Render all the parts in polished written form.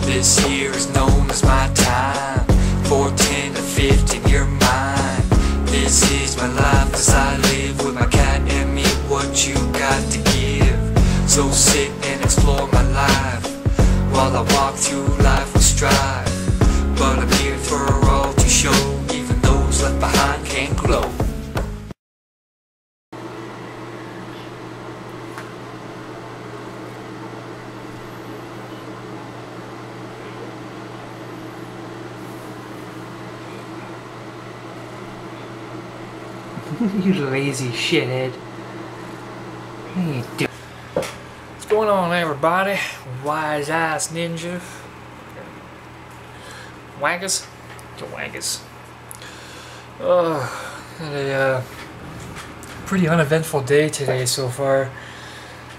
This year is known as my time. 14 to 15, you're mine. This is my life as I live with my cat and me. What you got to give? So sit and explore my life while I walk through life with strive. But I'm here for all to show, even those left behind can't glow. You lazy shithead. What are you doing? What's going on, everybody? Wise ass ninja. Waggers? The waggers. Had a pretty uneventful day today so far.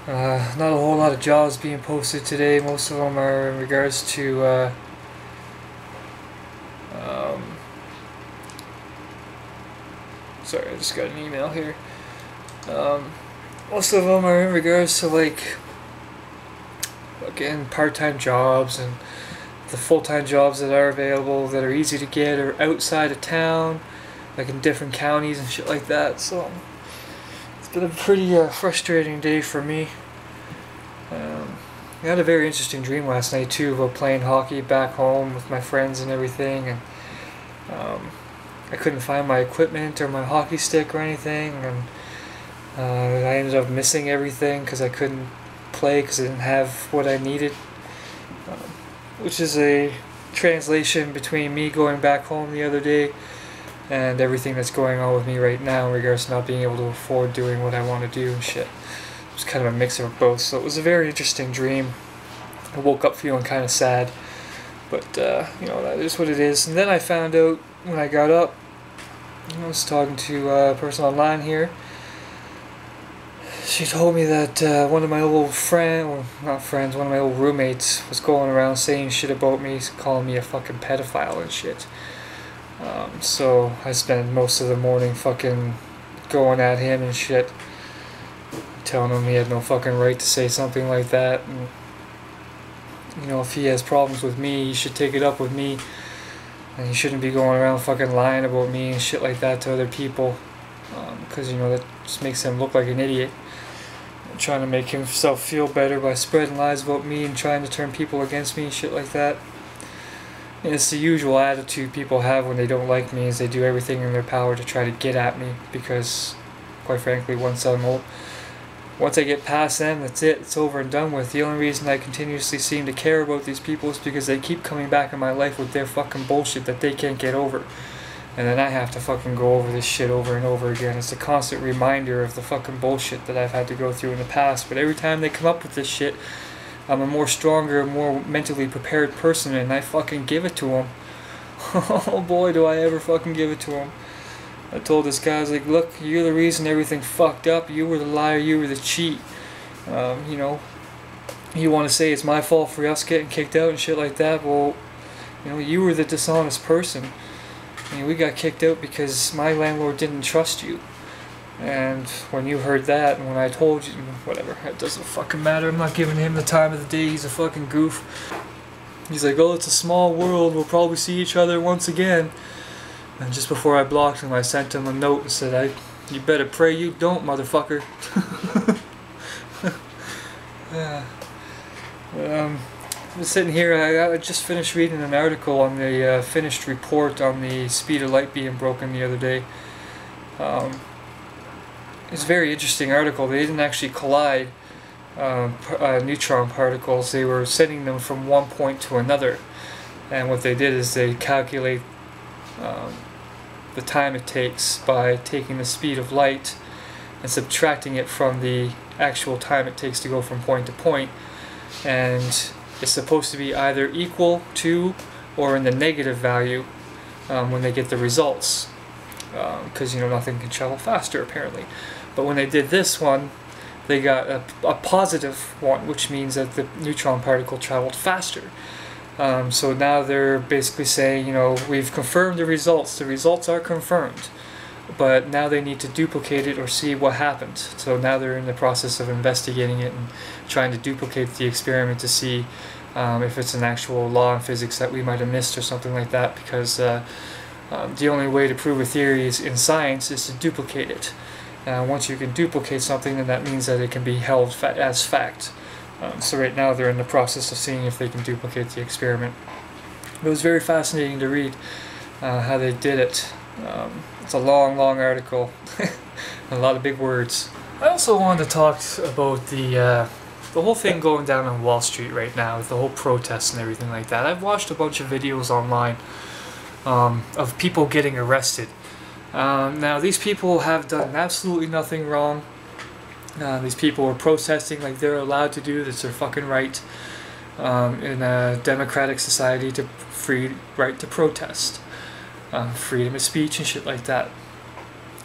Not a whole lot of jobs being posted today. Most of them are in regards to sorry, I just got an email here. Most of them are in regards to like again part-time jobs and the full-time jobs that are available that are easy to get or outside of town, like in different counties and shit like that. So it's been a pretty frustrating day for me. I had a very interesting dream last night too about playing hockey back home with my friends and everything, and I couldn't find my equipment or my hockey stick or anything, and I ended up missing everything because I couldn't play because I didn't have what I needed, which is a translation between me going back home the other day and everything that's going on with me right now in regards to not being able to afford doing what I want to do and shit. It was kind of a mix of both, so it was a very interesting dream. I woke up feeling kind of sad, but you know, that is what it is. And then I found out when I got up, I was talking to a person online here. She told me that one of my old one of my old roommates was going around saying shit about me, calling me a fucking pedophile and shit. So I spent most of the morning fucking going at him and shit, telling him he had no fucking right to say something like that, and you know, if he has problems with me, he should take it up with me. And he shouldn't be going around fucking lying about me and shit like that to other people, because you know, that just makes him look like an idiot. And trying to make himself feel better by spreading lies about me and trying to turn people against me and shit like that. And it's the usual attitude people have when they don't like me, is they do everything in their power to try to get at me, because quite frankly, once I get past them, that's it, it's over and done with. The only reason I continuously seem to care about these people is because they keep coming back in my life with their fucking bullshit that they can't get over. And then I have to fucking go over this shit over and over again. It's a constant reminder of the fucking bullshit that I've had to go through in the past. But every time they come up with this shit, I'm a more stronger, more mentally prepared person, and I fucking give it to them. Oh boy, do I ever fucking give it to them. I told this guy, I was like, look, you're the reason everything fucked up. You were the liar, you were the cheat. You know, you want to say it's my fault for us getting kicked out and shit like that. Well, you know, you were the dishonest person. I mean, we got kicked out because my landlord didn't trust you. And when you heard that, and when I told you, whatever, it doesn't fucking matter. I'm not giving him the time of the day. He's a fucking goof. He's like, oh, it's a small world. We'll probably see each other once again. And just before I blocked him, I sent him a note and said, you better pray you don't, motherfucker. Yeah. I'm sitting here, I just finished reading an article on the finished report on the speed of light being broken the other day. It's a very interesting article. They didn't actually collide neutron particles. They were sending them from one point to another. And what they did is they calculate the time it takes by taking the speed of light and subtracting it from the actual time it takes to go from point to point, and it's supposed to be either equal to or in the negative value when they get the results, because you know, nothing can travel faster apparently. But when they did this one, they got a positive one, which means that the neutron particle traveled faster. So now they're basically saying, you know, we've confirmed the results. The results are confirmed. but now they need to duplicate it or see what happened. So now they're in the process of investigating it and trying to duplicate the experiment to see if it's an actual law in physics that we might have missed or something like that, because the only way to prove a theory in science is to duplicate it. Once you can duplicate something, then that means that it can be held as fact. So right now they're in the process of seeing if they can duplicate the experiment. It was very fascinating to read how they did it. It's a long article, a lot of big words. I also wanted to talk about the whole thing going down on Wall Street right now, with the whole protests and everything like that. I've watched a bunch of videos online of people getting arrested. Now these people have done absolutely nothing wrong. These people are protesting like they're allowed to do. That's their fucking right in a democratic society, to free right to protest, freedom of speech and shit like that.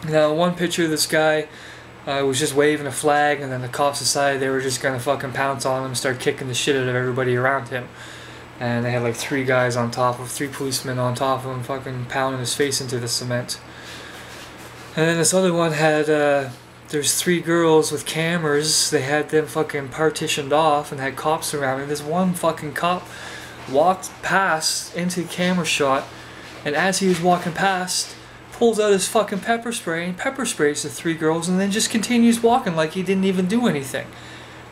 Now one picture of this guy was just waving a flag, and then the cops decided they were just gonna fucking pounce on him and start kicking the shit out of everybody around him. And they had like three policemen on top of him, fucking pounding his face into the cement. And then this other one had, there's three girls with cameras. They had them fucking partitioned off and had cops around. And this one fucking cop walked past into the camera shot, and as he was walking past, pulls out his fucking pepper spray and pepper sprays the three girls, and then just continues walking like he didn't even do anything.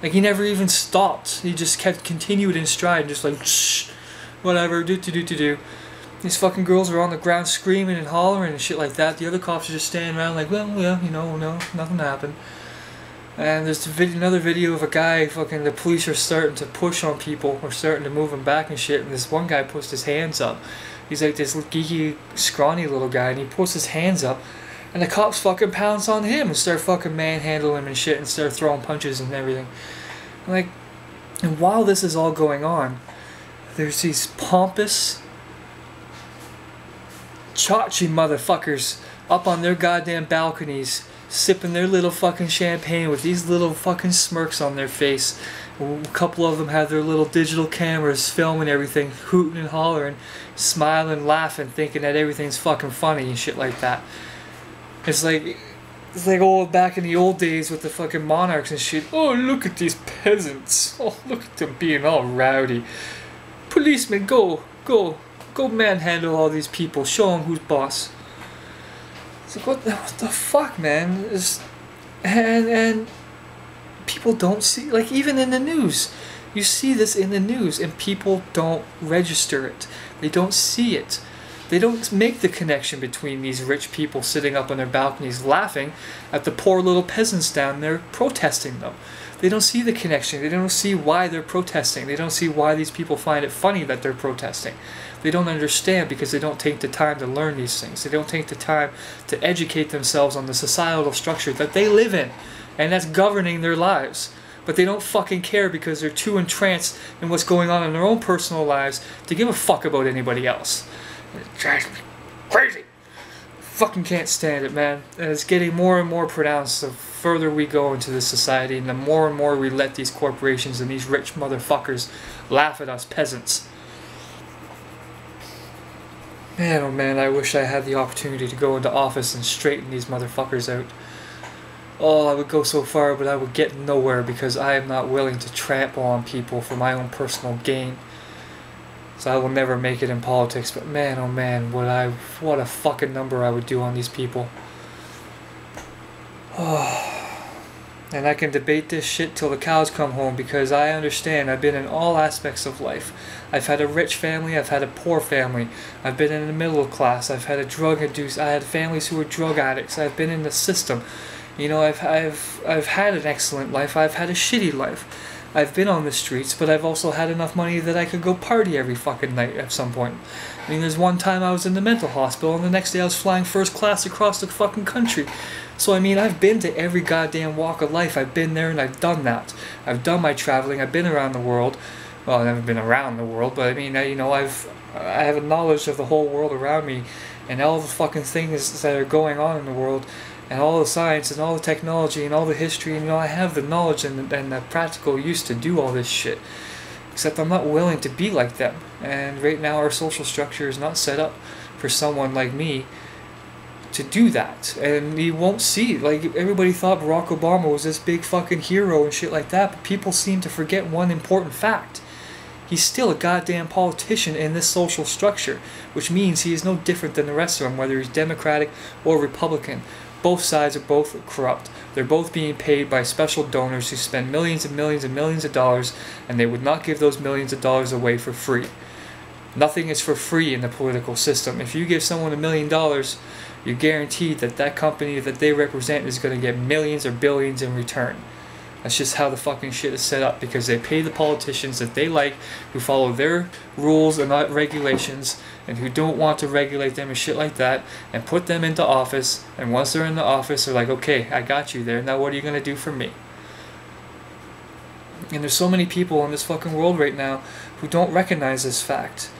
Like he never even stopped. He just continued in stride, just like, shh, whatever, do. These fucking girls are on the ground screaming and hollering and shit like that. The other cops are just standing around like, well, you know, no, nothing happened. And there's another video of a guy, fucking, the police are starting to push on people, or starting to move them back and shit, and this one guy puts his hands up. He's like this geeky, scrawny little guy, and he puts his hands up, and the cops fucking pounce on him and start fucking manhandling him and shit, and start throwing punches and everything. Like, and while this is all going on, there's these pompous, chachi motherfuckers up on their goddamn balconies, sipping their little fucking champagne with these little fucking smirks on their face. A couple of them have their little digital cameras filming everything, hooting and hollering, smiling, laughing, thinking that everything's fucking funny and shit like that. It's like old back in the old days with the fucking monarchs and shit. Oh, look at these peasants. Oh, look at them being all rowdy. Policemen, go manhandle all these people. Show them who's boss. It's like, what the fuck, man? And people don't see, like, even in the news. You see this in the news, and people don't register it. They don't see it. They don't make the connection between these rich people sitting up on their balconies laughing at the poor little peasants down there protesting them. They don't see the connection. They don't see why they're protesting. They don't see why these people find it funny that they're protesting. They don't understand because they don't take the time to learn these things. They don't take the time to educate themselves on the societal structure that they live in, and that's governing their lives. But they don't fucking care because they're too entranced in what's going on in their own personal lives to give a fuck about anybody else. It drives me crazy. Fucking can't stand it, man. And it's getting more and more pronounced the further we go into this society, and the more and more we let these corporations and these rich motherfuckers laugh at us peasants. Man, oh man, I wish I had the opportunity to go into office and straighten these motherfuckers out. Oh, I would go so far, but I would get nowhere because I am not willing to trample on people for my own personal gain. So I will never make it in politics, but man, oh man, what a fucking number I would do on these people. Oh. And I can debate this shit till the cows come home because I understand. I've been in all aspects of life. I've had a rich family, I've had a poor family. I've been in the middle class, I've had a drug induced, I had families who were drug addicts, I've been in the system. You know, I've had an excellent life, I've had a shitty life. I've been on the streets, but I've also had enough money that I could go party every fucking night at some point. I mean, there's one time I was in the mental hospital, and the next day I was flying first class across the fucking country. So, I mean, I've been to every goddamn walk of life. I've been there and I've done that. I've done my traveling, I've been around the world. Well, I've never been around the world, but I mean, I have a knowledge of the whole world around me, and all the fucking things that are going on in the world, and all the science and all the technology and all the history, and you know, I have the knowledge and the practical use to do all this shit. Except I'm not willing to be like them. And right now our social structure is not set up for someone like me to do that. And you won't see, like, everybody thought Barack Obama was this big fucking hero and shit like that, but people seem to forget one important fact. He's still a goddamn politician in this social structure, which means he is no different than the rest of them, whether he's Democratic or Republican. Both sides are both corrupt. They're both being paid by special donors who spend millions and millions and millions of dollars, and they would not give those millions of dollars away for free. Nothing is for free in the political system. If you give someone $1 million, you're guaranteed that that company that they represent is going to get millions or billions in return. That's just how the fucking shit is set up, because they pay the politicians that they like, who follow their rules and not regulations, and who don't want to regulate them and shit like that, and put them into office, and once they're in the office, they're like, okay, I got you there, now what are you going to do for me? And there's so many people in this fucking world right now who don't recognize this fact.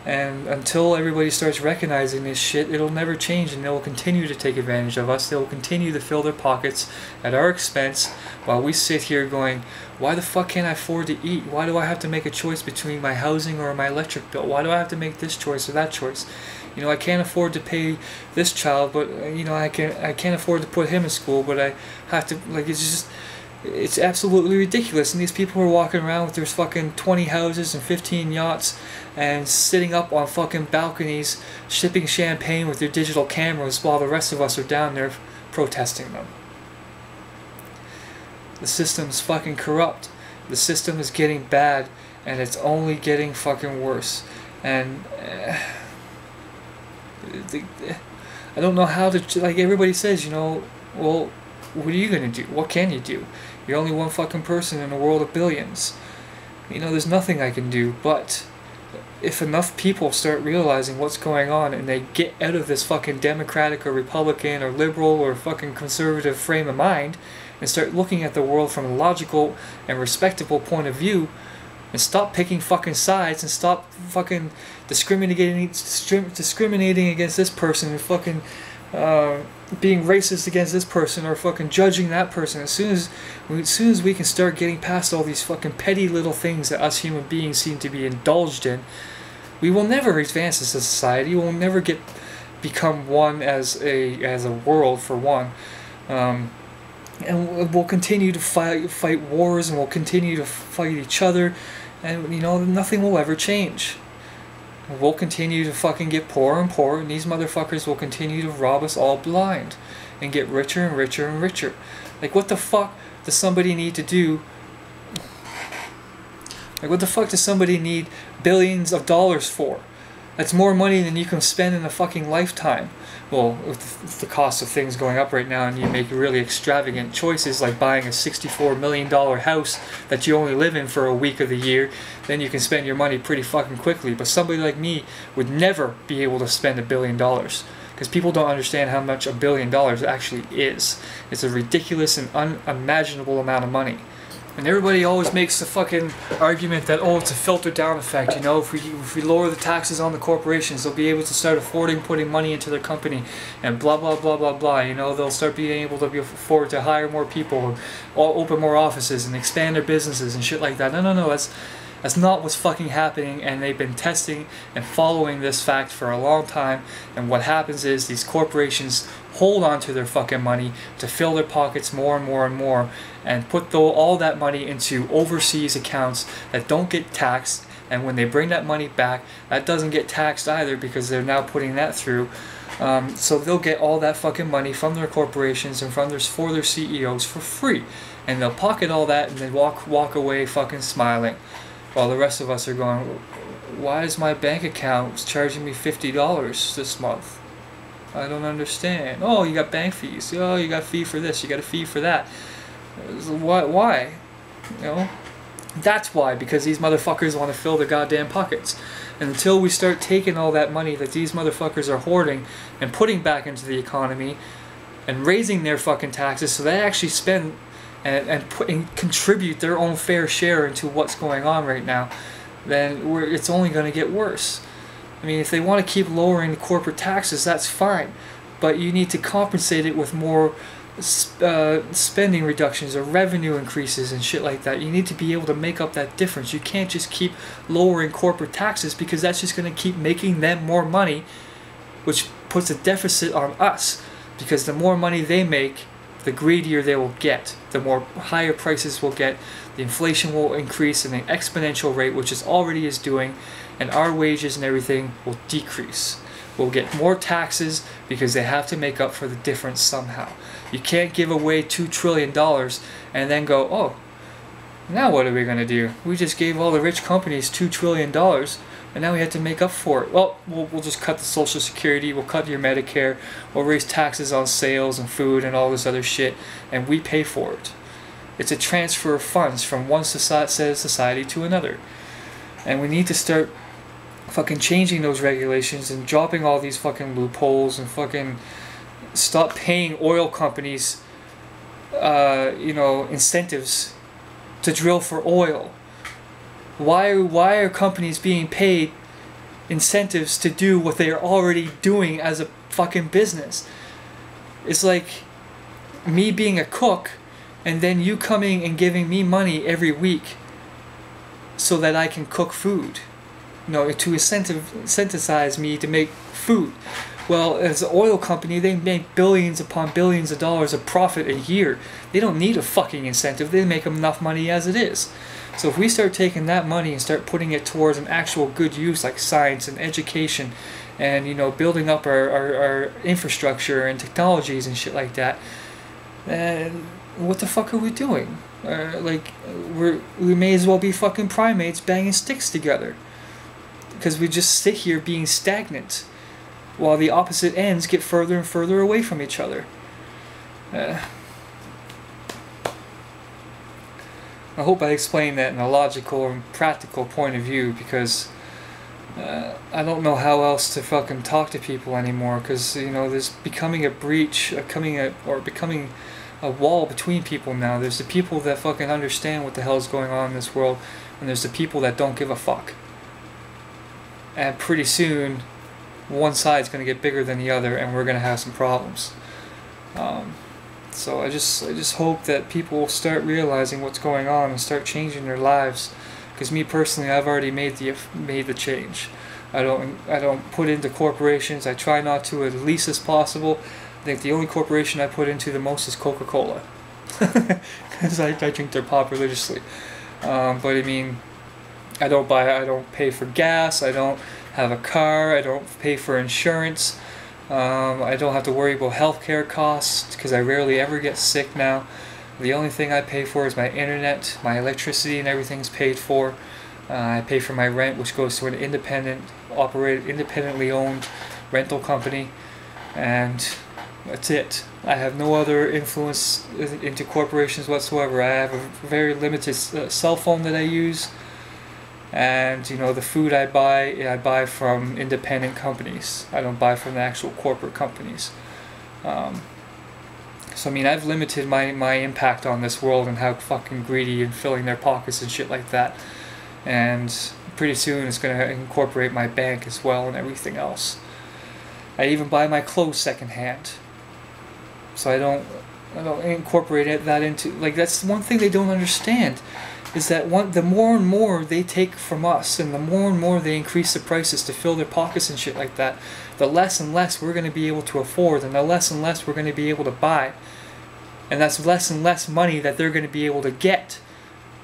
And until everybody starts recognizing this shit, it'll never change, and they'll continue to take advantage of us. They'll continue to fill their pockets at our expense while we sit here going, why the fuck can't I afford to eat? Why do I have to make a choice between my housing or my electric bill? Why do I have to make this choice or that choice? You know, I can't afford to pay this child, but you know, I can't afford to put him in school, but I have to, like, it's absolutely ridiculous. And these people are walking around with their fucking 20 houses and 15 yachts and sitting up on fucking balconies shipping champagne with their digital cameras while the rest of us are down there protesting them. The system's fucking corrupt. The system is getting bad, and it's only getting fucking worse. And I don't know how to, like everybody says, you know, well, what are you going to do? What can you do? You're only one fucking person in a world of billions. You know, there's nothing I can do, but if enough people start realizing what's going on and they get out of this fucking Democratic or Republican or liberal or fucking conservative frame of mind and start looking at the world from a logical and respectable point of view and stop picking fucking sides and stop fucking discriminating against this person and fucking being racist against this person or fucking judging that person. As soon as we can start getting past all these fucking petty little things that us human beings seem to be indulged in, we will never advance as a society. We'll never become one as a world, for one. And we'll continue to fight wars, and we'll continue to fight each other, and you know, nothing will ever change. We'll continue to fucking get poorer and poorer, and these motherfuckers will continue to rob us all blind and get richer and richer and richer. Like, what the fuck does somebody need to do? Like, what the fuck does somebody need billions of dollars for? That's more money than you can spend in a fucking lifetime. Well, with the cost of things going up right now, and you make really extravagant choices like buying a $64 million house that you only live in for a week of the year, then you can spend your money pretty fucking quickly. But somebody like me would never be able to spend $1 billion, because people don't understand how much $1 billion actually is. It's a ridiculous and unimaginable amount of money. And everybody always makes the fucking argument that, oh, it's a filter down effect, you know, if we lower the taxes on the corporations, they'll be able to start affording putting money into their company, and blah blah blah blah blah, you know, they'll start being able to afford to hire more people, or open more offices and expand their businesses and shit like that. No, that's not what's fucking happening, and they've been testing and following this fact for a long time. And what happens is these corporations hold on to their fucking money to fill their pockets more and more and more, and put all that money into overseas accounts that don't get taxed. And when they bring that money back, that doesn't get taxed either, because they're now putting that through. So they'll get all that fucking money from their corporations and for their CEOs for free, and they'll pocket all that and then walk away fucking smiling. While the rest of us are going, why is my bank account charging me $50 this month? I don't understand. Oh, you got bank fees. Oh, you got a fee for this. You got a fee for that. Why? You know, that's why. Because these motherfuckers want to fill their goddamn pockets. And until we start taking all that money that these motherfuckers are hoarding and putting back into the economy and raising their fucking taxes so they actually spend and contribute their own fair share into what's going on right now, then it's only going to get worse. I mean, if they want to keep lowering the corporate taxes, that's fine, but you need to compensate it with more spending reductions or revenue increases and shit like that. You need to be able to make up that difference. You can't just keep lowering corporate taxes, because that's just going to keep making them more money, which puts a deficit on us. because the more money they make, the greedier they will get, the more higher prices will get, the inflation will increase at an exponential rate, which it already is doing, and our wages and everything will decrease. We'll get more taxes because they have to make up for the difference somehow. You can't give away $2 trillion and then go, oh, now what are we going to do? We just gave all the rich companies $2 trillion and now we have to make up for it. Well, we'll just cut the Social Security, we'll cut your Medicare, we'll raise taxes on sales and food and all this other shit, and we pay for it. It's a transfer of funds from one society to another. And we need to start fucking changing those regulations and dropping all these fucking loopholes and fucking stop paying oil companies incentives to drill for oil. Why are companies being paid incentives to do what they are already doing as a fucking business? It's like me being a cook and then you coming and giving me money every week so that I can cook food. To incentivize me to make food. Well, as an oil company, they make billions upon billions of dollars of profit a year. They don't need a fucking incentive. They make enough money as it is. So if we start taking that money and start putting it towards an actual good use like science and education and, building up our infrastructure and technologies and shit like that, then what the fuck are we doing? We may as well be fucking primates banging sticks together. Because we just sit here being stagnant while the opposite ends get further and further away from each other. I hope I explained that in a logical and practical point of view, because I don't know how else to fucking talk to people anymore, because there's becoming a breach, becoming a wall between people now. There's the people that fucking understand what the hell is going on in this world, and there's the people that don't give a fuck. And pretty soon, one side's going to get bigger than the other, and we're going to have some problems. So I just hope that people will start realizing what's going on and start changing their lives. Because me personally, I've already made the change. I don't put into corporations. I try not to as least as possible. I think the only corporation I put into the most is Coca-Cola, because I drink their pop religiously. But I mean, I don't pay for gas, I don't have a car, I don't pay for insurance, I don't have to worry about healthcare costs because I rarely ever get sick now. The only thing I pay for is my internet, my electricity, and everything's paid for. I pay for my rent, which goes to an independently owned rental company, and that's it. I have no other influence into corporations whatsoever. I have a very limited cell phone that I use. And the food I buy from independent companies. I don't buy from the actual corporate companies. So I mean, I've limited my impact on this world and how fucking greedy and filling their pockets and shit like that. And pretty soon it's gonna incorporate my bank as well and everything else. I even buy my clothes secondhand. So I don't incorporate that into, that's one thing they don't understand. Is that the more and more they take from us, and the more and more they increase the prices to fill their pockets and shit like that, the less and less we're going to be able to afford, and the less and less we're going to be able to buy. And that's less and less money that they're going to be able to get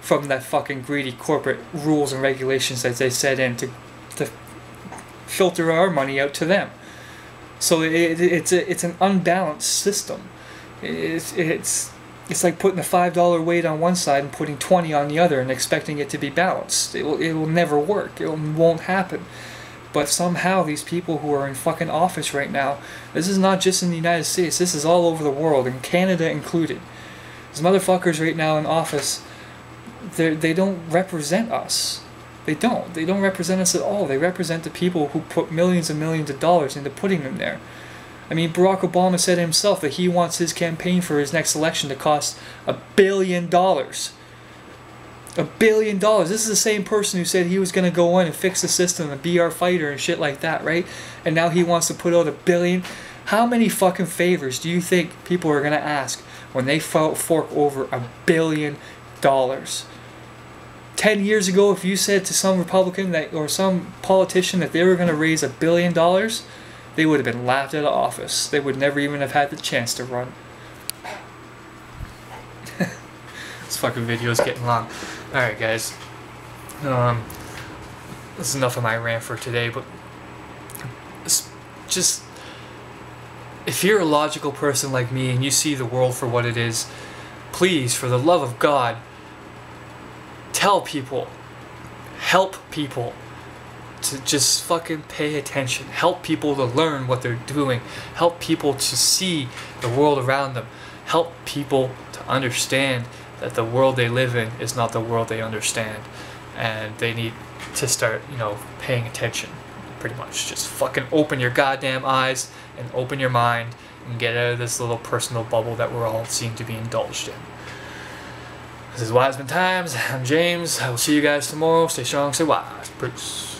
from that fucking greedy corporate rules and regulations that they set in to filter our money out to them. So it's an unbalanced system. It's like putting a $5 weight on one side and putting 20 on the other and expecting it to be balanced. It will never work. It won't happen. But somehow these people who are in fucking office right now, this is not just in the United States, this is all over the world, and Canada included. These motherfuckers right now in office, they don't represent us. They don't represent us at all. They represent the people who put millions and millions of dollars into putting them there. I mean, Barack Obama said himself that he wants his campaign for his next election to cost $1 billion. $1 billion. This is the same person who said he was going to go in and fix the system and be our fighter and shit like that, right? And now he wants to put out $1 billion. How many fucking favors do you think people are going to ask when they fork over $1 billion? 10 years ago, if you said to some Republican or some politician that they were going to raise $1 billion, they would have been laughed out of office. They would never even have had the chance to run. This fucking video is getting long. Alright, guys. This is enough of my rant for today, but just, if you're a logical person like me and you see the world for what it is, please, for the love of God, tell people, help people to just fucking pay attention. Help people to learn what they're doing. Help people to see the world around them. Help people to understand that the world they live in is not the world they understand. And they need to start, paying attention. Pretty much. Just fucking open your goddamn eyes and open your mind and get out of this little personal bubble that we're all seem to be indulged in. This is WisemanTimes. I'm James. I will see you guys tomorrow. Stay strong, stay wise. Peace.